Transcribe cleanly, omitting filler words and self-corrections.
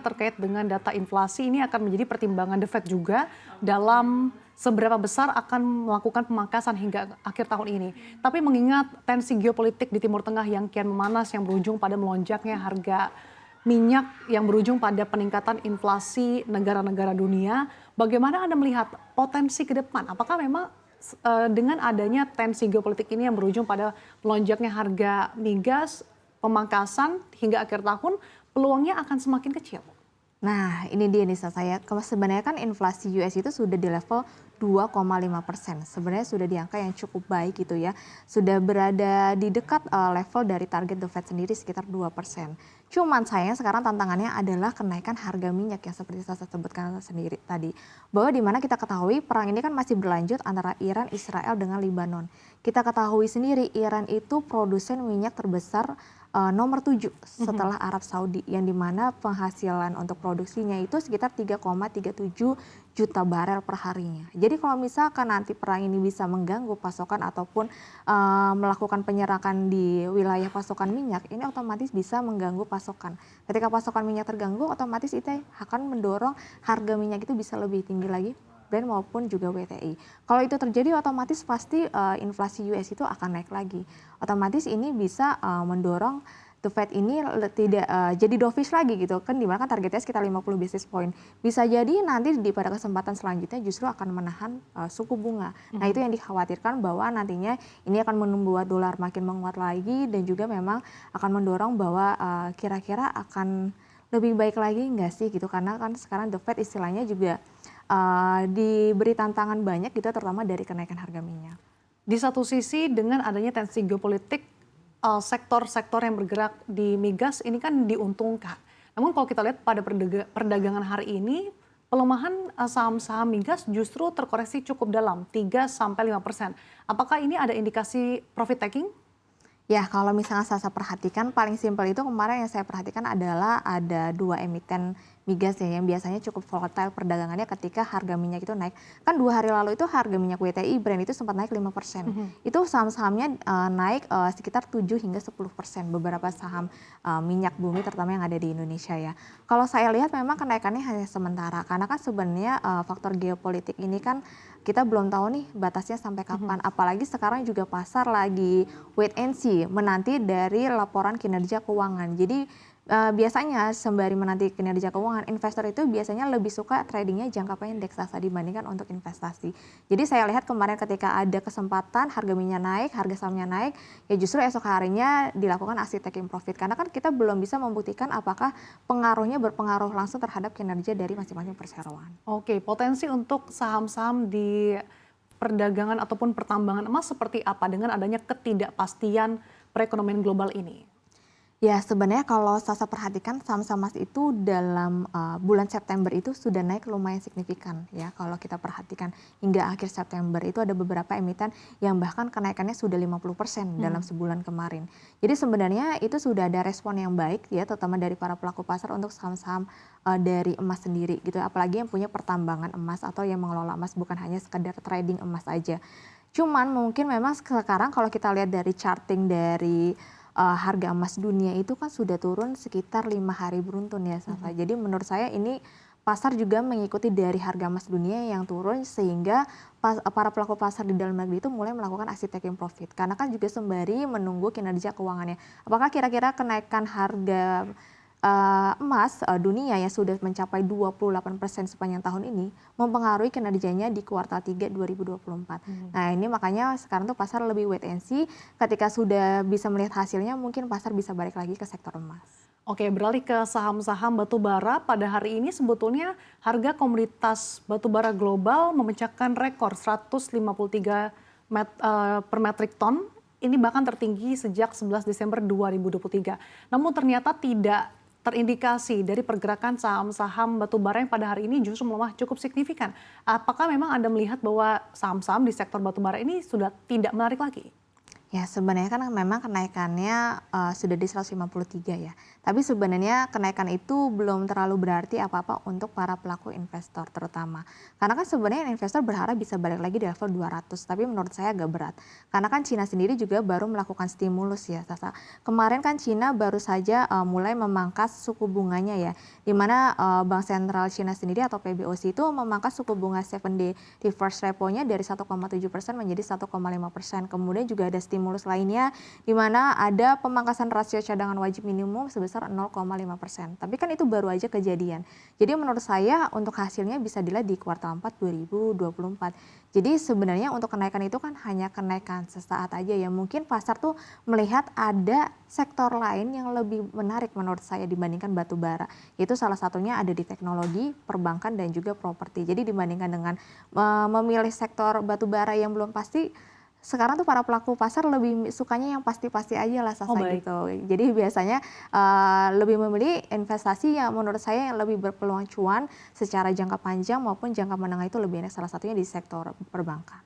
terkait dengan data inflasi ini akan menjadi pertimbangan The Fed juga dalam seberapa besar akan melakukan pemangkasan hingga akhir tahun ini. Tapi mengingat tensi geopolitik di Timur Tengah yang kian memanas yang berujung pada melonjaknya harga minyak yang berujung pada peningkatan inflasi negara-negara dunia, bagaimana Anda melihat potensi ke depan? Apakah memang dengan adanya tensi geopolitik ini yang berujung pada melonjaknya harga migas, pemangkasan hingga akhir tahun, peluangnya akan semakin kecil? Nah, ini dia nih saya. Kalau sebenarnya kan inflasi US itu sudah di level 2,5%. Sebenarnya sudah di angka yang cukup baik gitu ya. Sudah berada di dekat level dari target The Fed sendiri sekitar 2%. Cuman sayang sekarang tantangannya adalah kenaikan harga minyak yang seperti saya sebutkan sendiri tadi. Bahwa di mana kita ketahui perang ini kan masih berlanjut antara Iran, Israel dengan Lebanon. Kita ketahui sendiri Iran itu produsen minyak terbesar nomor 7 setelah Arab Saudi, yang dimana penghasilan untuk produksinya itu sekitar 3,37 juta barel per harinya. Jadi kalau misalkan nanti perang ini bisa mengganggu pasokan ataupun melakukan penyerangan di wilayah pasokan minyak, ini otomatis bisa mengganggu pasokan. Ketika pasokan minyak terganggu, otomatis itu akan mendorong harga minyak itu bisa lebih tinggi lagi, Brent maupun juga WTI. Kalau itu terjadi otomatis pasti inflasi US itu akan naik lagi. Otomatis ini bisa mendorong The Fed ini tidak jadi dovish lagi gitu kan, dimana kan targetnya sekitar 50 basis point. Bisa jadi nanti pada kesempatan selanjutnya justru akan menahan suku bunga. Nah itu yang dikhawatirkan bahwa nantinya ini akan membuat dolar makin menguat lagi dan juga memang akan mendorong bahwa kira-kira akan lebih baik lagi enggak sih gitu, karena kan sekarang The Fed istilahnya juga diberi tantangan banyak gitu, terutama dari kenaikan harga minyak. Di satu sisi dengan adanya tensi geopolitik, sektor-sektor yang bergerak di migas ini kan diuntungkan. Namun kalau kita lihat pada perdagangan hari ini, pelemahan saham-saham migas justru terkoreksi cukup dalam, 3-5%. Apakah ini ada indikasi profit taking? Ya, kalau misalnya saya perhatikan, paling simpel itu kemarin yang saya perhatikan adalah ada 2 emiten migas ya, yang biasanya cukup volatile perdagangannya ketika harga minyak itu naik. Kan 2 hari lalu itu harga minyak WTI Brent itu sempat naik 5%. Itu saham-sahamnya naik sekitar 7 hingga 10%, beberapa saham minyak bumi terutama yang ada di Indonesia ya. Kalau saya lihat memang kenaikannya hanya sementara, karena kan sebenarnya faktor geopolitik ini kan kita belum tahu nih batasnya sampai kapan. Apalagi sekarang juga pasar lagi wait and see, menanti dari laporan kinerja keuangan. Jadi biasanya sembari menanti kinerja keuangan, investor itu biasanya lebih suka tradingnya jangka pendek Sasa dibandingkan untuk investasi. Jadi saya lihat kemarin ketika ada kesempatan harga minyak naik, harga sahamnya naik, ya justru esok harinya dilakukan aksi taking profit. Karena kan kita belum bisa membuktikan apakah pengaruhnya berpengaruh langsung terhadap kinerja dari masing-masing perseroan. Oke, potensi untuk saham-saham di perdagangan ataupun pertambangan emas seperti apa dengan adanya ketidakpastian perekonomian global ini? Ya, sebenarnya kalau Sasa perhatikan saham-saham emas itu dalam bulan September itu sudah naik lumayan signifikan ya. Kalau kita perhatikan hingga akhir September itu ada beberapa emiten yang bahkan kenaikannya sudah 50% dalam sebulan kemarin. Jadi sebenarnya itu sudah ada respon yang baik ya, terutama dari para pelaku pasar untuk saham-saham dari emas sendiri gitu. Apalagi yang punya pertambangan emas atau yang mengelola emas, bukan hanya sekedar trading emas aja. Cuman mungkin memang sekarang kalau kita lihat dari charting dari harga emas dunia itu kan sudah turun sekitar 5 hari beruntun ya Safa. Jadi menurut saya ini pasar juga mengikuti dari harga emas dunia yang turun, sehingga para pelaku pasar di dalam negeri itu mulai melakukan aksi taking profit. Karena kan juga sembari menunggu kinerja keuangannya. Apakah kira-kira kenaikan harga emas dunia yang sudah mencapai 28% sepanjang tahun ini mempengaruhi kinerjanya di kuartal 3 2024. Nah ini makanya sekarang tuh pasar lebih wait and see, ketika sudah bisa melihat hasilnya mungkin pasar bisa balik lagi ke sektor emas. Oke, beralih ke saham-saham batubara, pada hari ini sebetulnya harga komoditas batubara global memecahkan rekor 153 per metrik ton. Ini bahkan tertinggi sejak 11 Desember 2023. Namun ternyata tidak terindikasi dari pergerakan saham-saham batubara yang pada hari ini justru melemah cukup signifikan. Apakah memang Anda melihat bahwa saham-saham di sektor batubara ini sudah tidak menarik lagi? Ya sebenarnya kan memang kenaikannya sudah di 153 ya. Tapi sebenarnya kenaikan itu belum terlalu berarti apa-apa untuk para pelaku investor terutama. Karena kan sebenarnya investor berharap bisa balik lagi di level 200, tapi menurut saya agak berat. Karena kan Cina sendiri juga baru melakukan stimulus ya, Sasa. Kemarin kan Cina baru saja mulai memangkas suku bunganya ya, di mana Bank Sentral Cina sendiri atau PBOC itu memangkas suku bunga 7-day reverse repo-nya dari 1,7% menjadi 1,5%. Kemudian juga ada stimulus lainnya di mana ada pemangkasan rasio cadangan wajib minimum sebesar 0,5%. Tapi kan itu baru aja kejadian. Jadi menurut saya untuk hasilnya bisa dilihat di kuartal 4 2024. Jadi sebenarnya untuk kenaikan itu kan hanya kenaikan sesaat aja ya. Mungkin pasar tuh melihat ada sektor lain yang lebih menarik menurut saya dibandingkan batu bara. Itu salah satunya ada di teknologi, perbankan dan juga properti. Jadi dibandingkan dengan memilih sektor batu bara yang belum pasti, sekarang tuh para pelaku pasar lebih sukanya yang pasti-pasti aja lah Sasa gitu. Jadi biasanya lebih memilih investasi yang menurut saya yang lebih berpeluang cuan secara jangka panjang maupun jangka menengah itu lebih enak, salah satunya di sektor perbankan.